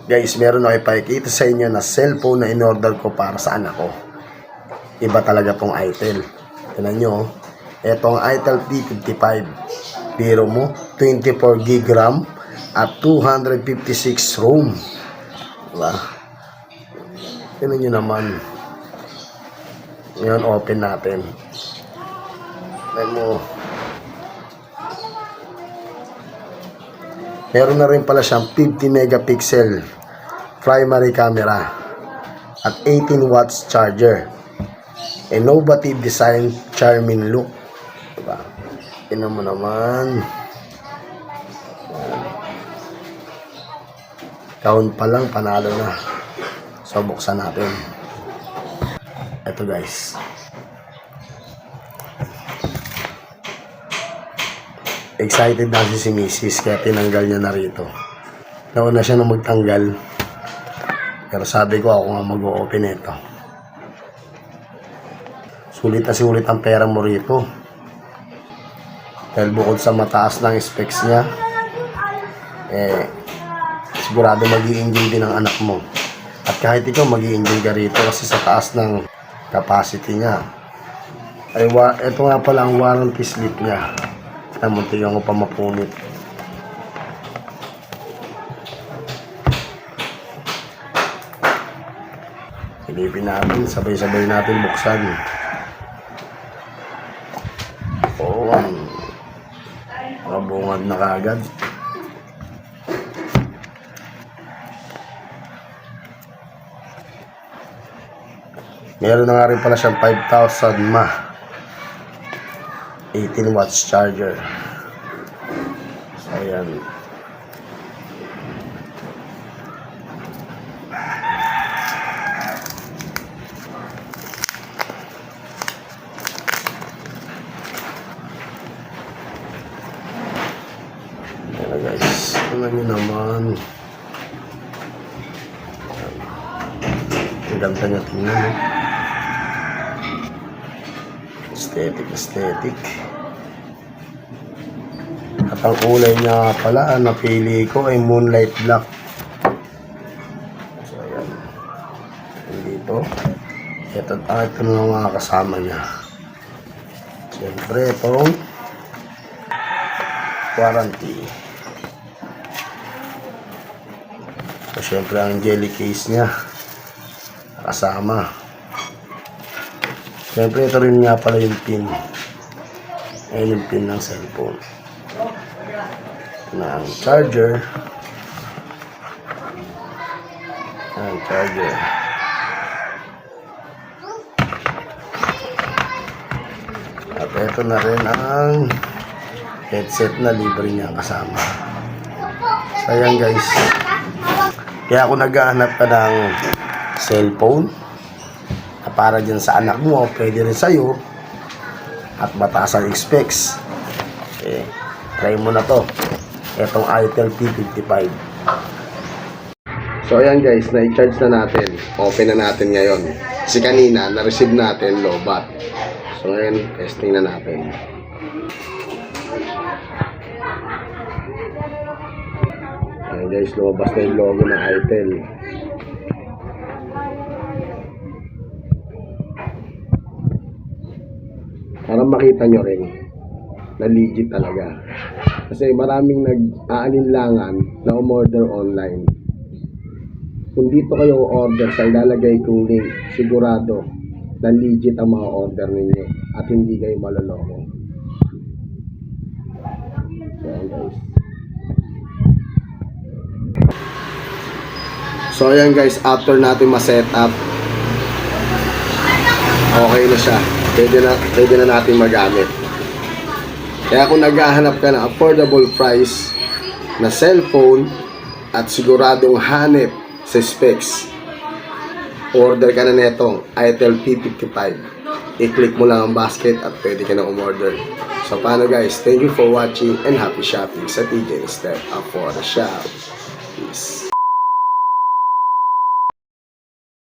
Guys, meron ako ipakikita sa inyo na cellphone na in-order ko para sa anak ko. Iba talaga tong Itel. Tignan nyo, ito ang Itel P55. Biro mo, 24 GB RAM at 256 ROM. Diba? Tignan nyo naman. Ngayon, open natin. Tignan mo. Meron na rin pala siyang 50 megapixel primary camera at 18 watts charger. Innovative design, charming look. Diba? Tingnan mo naman. Count pa lang, panalo na. So, buksan natin. Ito guys. Excited na si Mrs. kaya tinanggal niya na rito. Nauna siya na magtanggal. Pero sabi ko ako nga mag-o-open ito. Sulit na sulit ang pera mo rito. Dahil bukod sa mataas ng specs niya, sigurado mag-i-enjoy din ang anak mo. At kahit ikaw mag-i-enjoy ka rito kasi sa taas ng capacity niya. Ito nga pala ang warranty slip niya. Muntikan ko pa mapunit. Silipin natin, sabay-sabay natin buksan. Oo, mabungad na kagad. Meron na nga rin pala siyang 5,000 mAh 18 watts charger. So, ayan. Ayan guys. Tingnan nyo naman. Ang ganda niya tingnan. Aesthetic. At ang kulay niya pala, napili ko ay Moonlight Black. So, ayan. Dito. Ito na mga kasama niya. Siyempre, itong warranty. So, siyempre, ang jelly case niya. Kasama. Siyempre, ito rin nga pala yung pin. Ayan yung pin ng cellphone. Na ang charger. Ang charger. At ito na rin ang headset na libre niya kasama. So, ayan guys. Kaya ako naghahanap ka ng cellphone para dyan sa anak mo, pwede rin sa'yo at mataas ang specs, try mo na to, itong Itel P55. So ayan guys, na-charge na natin, open na natin ngayon kasi kanina na-receive natin lobat. So ngayon testing na natin. Ayan guys, lumabas na yung logo ng Itel. Para makita nyo rin na legit talaga. Kasi maraming nag-aalinlangan na umorder online. Kung dito kayo order sa ilalagay kong link, sigurado na legit ang mga order ninyo at hindi kayo maloloko. Ayan guys. So ayan guys, after natin ma-set up, okay na siya. Pwede na natin magamit. Kaya kung naghahanap ka ng affordable price na cellphone at siguradong hanep sa specs, order ka na netong Itel P55. I-click mo lang ang basket at pwede ka na umorder. So paano guys, thank you for watching and happy shopping sa TJ Step Up for the Shop. Peace.